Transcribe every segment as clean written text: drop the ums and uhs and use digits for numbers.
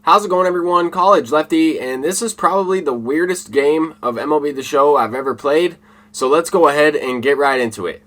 How's it going, everyone? College Lefty, and this is probably the weirdest game of MLB The Show I've ever played, so let's go ahead and get right into it.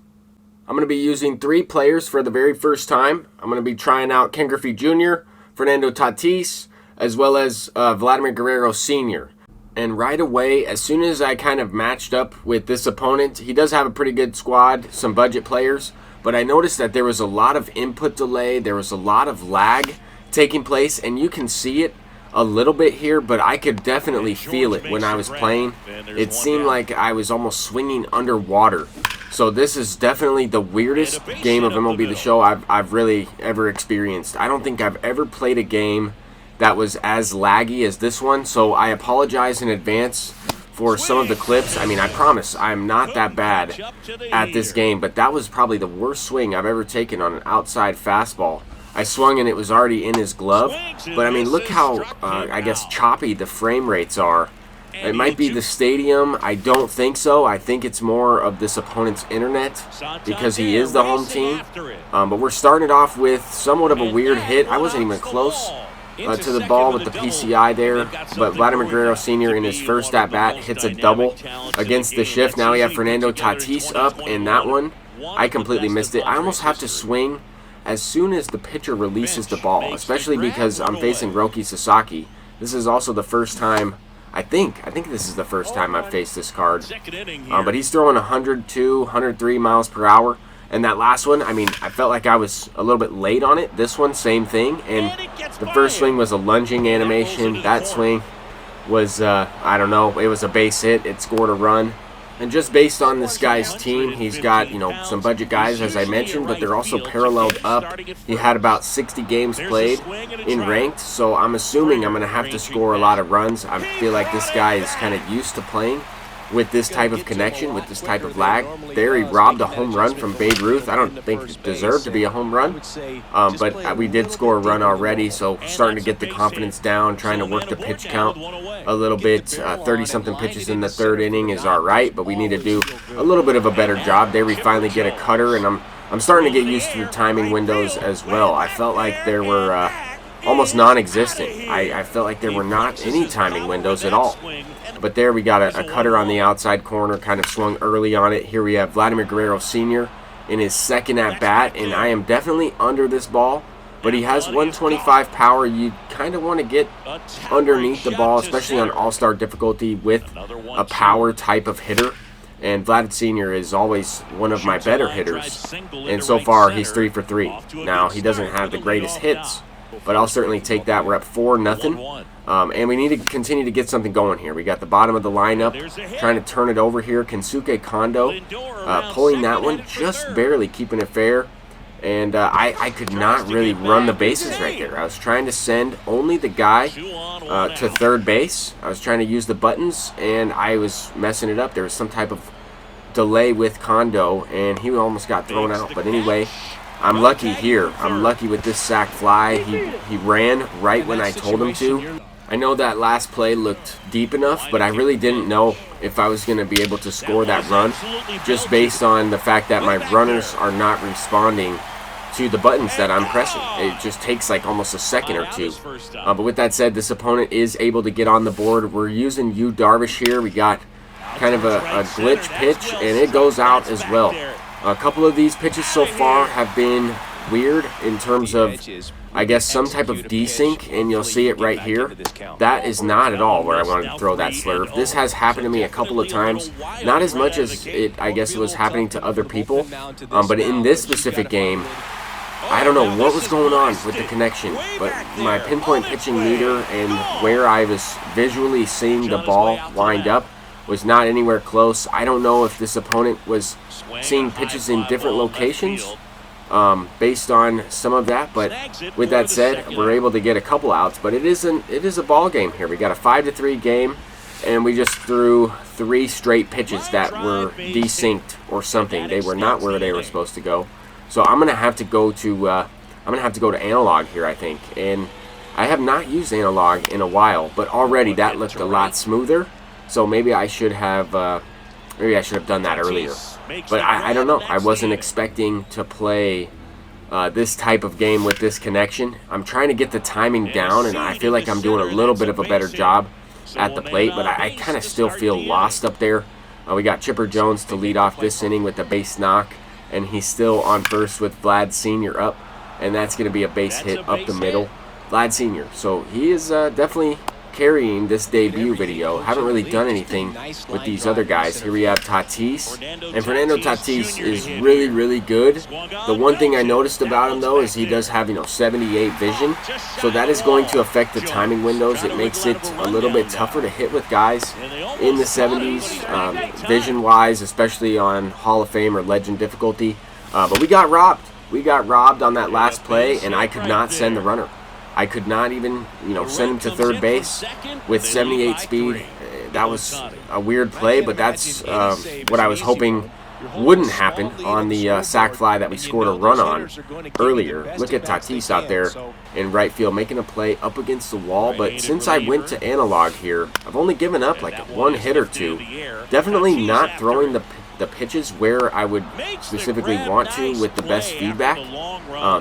I'm going to be using 3 players for the very first time. I'm going to be trying out Ken Griffey Jr., Fernando Tatis, as well as Vladimir Guerrero Sr. And right away, as soon as I kind of matched up with this opponent, he does have a pretty good squad, some budget players, but I noticed that there was a lot of input delay, there was a lot of lag taking place, and you can see it a little bit here, but I could definitely feel it when I was playing. It seemed like I was almost swinging underwater. So this is definitely the weirdest game of MLB The Show I've really ever experienced. I don't think I've ever played a game that was as laggy as this one, so I apologize in advance for some of the clips. I mean, I promise I'm not that bad at this game, but that was probably the worst swing I've ever taken on an outside fastball. I swung and it was already in his glove, but I mean, look how, I guess, choppy the frame rates are. It might be the stadium. I don't think so. I think it's more of this opponent's internet because he is the home team. But we're starting it off with somewhat of a weird hit. I wasn't even close to the ball with the PCI there, but Vladimir Guerrero Sr. in his first at-bat hits a double against the shift. Now we have Fernando Tatis up, and that one, I completely missed it. I almost have to swing as soon as the pitcher releases the ball, especially because I'm facing Roki Sasaki. This is also the first time, I think this is the first time I've faced this card. But he's throwing 102, 103 miles per hour. And that last one, I mean, I felt like I was a little bit late on it. This one, same thing. And the first swing was a lunging animation. That swing was, I don't know, it was a base hit. It scored a run. And just based on this guy's team, he's got, some budget guys, as I mentioned, but they're also paralleled up. He had about 60 games played in ranked, so I'm assuming I'm going to have to score a lot of runs. I feel like this guy is kind of used to playing with this type of connection, with this type of lag. There he robbed a home run from Babe Ruth. I don't think it deserved to be a home run, but we did score a run already, so starting to get the confidence down, trying to work the pitch count a little bit. 30-something pitches in the third inning is all right, but we need to do a little bit of a better job. There we finally get a cutter, and I'm starting to get used to the timing windows as well. I felt like there were almost non-existent. I felt like there were not any timing windows at all. But there we got a cutter on the outside corner, kind of swung early on it. Here we have Vladimir Guerrero Sr. in his second at-bat, and I am definitely under this ball, but he has 125 power. You kind of want to get underneath the ball, especially on all-star difficulty with a power type of hitter. And Vlad Sr. is always one of my better hitters, and so far he's 3 for 3. Now, he doesn't have the greatest hits, but I'll certainly take that. We're up 4-0. And we need to continue to get something going here. We got the bottom of the lineup, trying to turn it over here. Kensuke Kondo pulling that one, just barely keeping it fair. And I could not really run the bases right there. I was trying to send only the guy to third base. I was trying to use the buttons, and I was messing it up. There was some type of delay with Kondo, and he almost got thrown out. But anyway, I'm lucky here. I'm lucky with this sac fly. He ran right when I told him to. I know that last play looked deep enough, but I really didn't know if I was going to be able to score that run, just based on the fact that my runners are not responding to the buttons that I'm pressing. It just takes like almost a second or two. But with that said, this opponent is able to get on the board. We're using Yu Darvish here. We got kind of a glitch pitch, and it goes out as well. A couple of these pitches so far have been weird in terms of, I guess, some type of desync, and you'll see it right here. That is not at all where I wanted to throw that slurve. This has happened to me a couple of times, not as much as I guess it was happening to other people, but in this specific game, I don't know what was going on with the connection, but my pinpoint pitching meter and where I was visually seeing the ball wind up was not anywhere close. I don't know if this opponent was seeing pitches in different locations based on some of that, but with that said, we're able to get a couple outs. But it is a ball game here. We got a 5-3 game, and we just threw 3 straight pitches that were desynced or something. They were not where they were supposed to go. So I'm gonna have to go to analog here, I think. And I have not used analog in a while, but already that looked a lot smoother. So maybe I should have done that earlier. But I don't know. I wasn't expecting to play this type of game with this connection. I'm trying to get the timing down, and I feel like I'm doing a little bit of a better job at the plate, but I kind of still feel lost up there. We got Chipper Jones to lead off this inning with a base knock, and he's still on first with Vlad Sr. up, and that's going to be a base hit up the middle. Vlad Sr. So he is definitely carrying this debut video. Haven't really done anything with these other guys. Here we have Tatis, and Fernando Tatis is really, really good. The one thing I noticed about him though is he does have 78 vision, so that is going to affect the timing windows. It makes it a little bit tougher to hit with guys in the 70s vision wise, especially on Hall of Fame or Legend difficulty. But we got robbed. We got robbed on that last play, and I could not send the runner. I could not even, send him to third base with 78 speed. That was a weird play, but that's what I was hoping wouldn't happen on the sac fly that we scored a run on earlier. Look at Tatis out there in right field making a play up against the wall, but since I went to analog here, I've only given up like one hit or two. Definitely not throwing the pitches where I would specifically want to with the best feedback.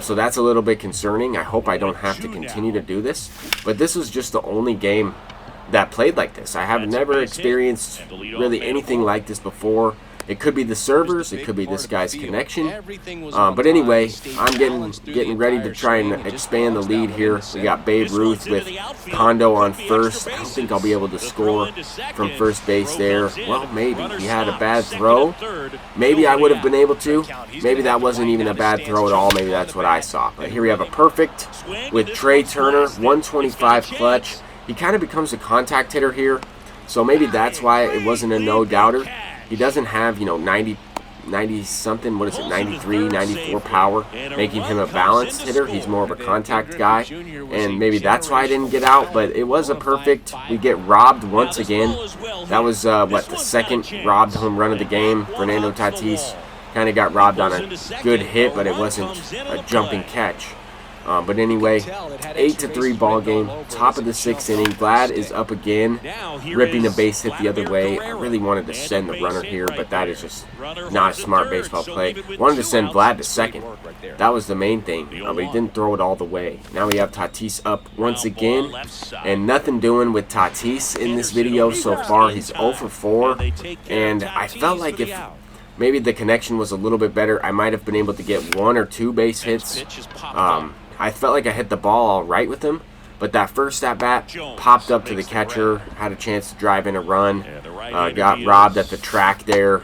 So that's a little bit concerning. I hope I don't have to continue to do this. But this was just the only game that played like this. I have never experienced really anything like this before. It could be the servers, it could be this guy's connection. But anyway, I'm getting ready to try and expand the lead here. We got Babe Ruth with Kondo on first. I don't think I'll be able to score from first base there. Well, maybe. He had a bad throw. Maybe I would have been able to. Maybe that wasn't even a bad throw at all. Maybe that's what I saw. But here we have a perfect with Trey Turner, 125 clutch. He kind of becomes a contact hitter here. So maybe that's why it wasn't a no-doubter. He doesn't have, 90 something, 93, 94 power, making him a balanced hitter. He's more of a contact guy, and maybe that's why I didn't get out, but it was a perfect. We get robbed once again. That was, the second robbed home run of the game. Fernando Tatis kind of got robbed on a good hit, but it wasn't a jumping catch. But anyway, 8-3 ball game, top of the 6th inning. Vlad is up again, ripping a base hit the other way. I really wanted to send the runner here, but that is just not a smart baseball play. Wanted to send Vlad to second. That was the main thing, but he didn't throw it all the way. Now we have Tatis up once again, and nothing doing with Tatis in this video so far. He's 0 for 4, and I felt like if maybe the connection was a little bit better, I might have been able to get 1 or 2 base hits. I felt like I hit the ball all right with him, but that first at-bat popped up to the catcher, had a chance to drive in a run, got robbed at the track there,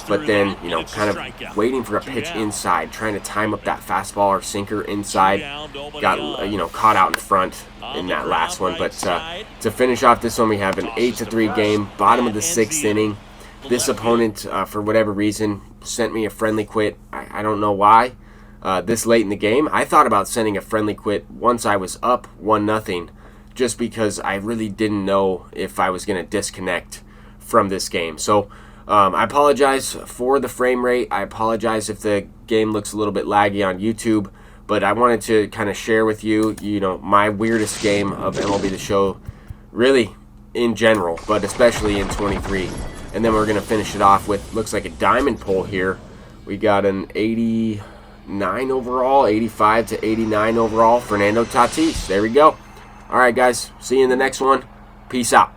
but then, kind of waiting for a pitch inside, trying to time up that fastball or sinker inside, got, caught out in front in that last one. But to finish off this one, we have an 8-3 game, bottom of the 6th inning. This opponent, for whatever reason, sent me a friendly quit. I don't know why. This late in the game, I thought about sending a friendly quit once I was up 1-0, just because I really didn't know if I was going to disconnect from this game. So I apologize for the frame rate. I apologize if the game looks a little bit laggy on YouTube, but I wanted to kind of share with you, my weirdest game of MLB The Show, really in general, but especially in 23. And then we're going to finish it off with, looks like a diamond pull here. We got an 89 overall, 85 to 89 overall, Fernando Tatis. There we go. All right, guys. See you in the next one. Peace out.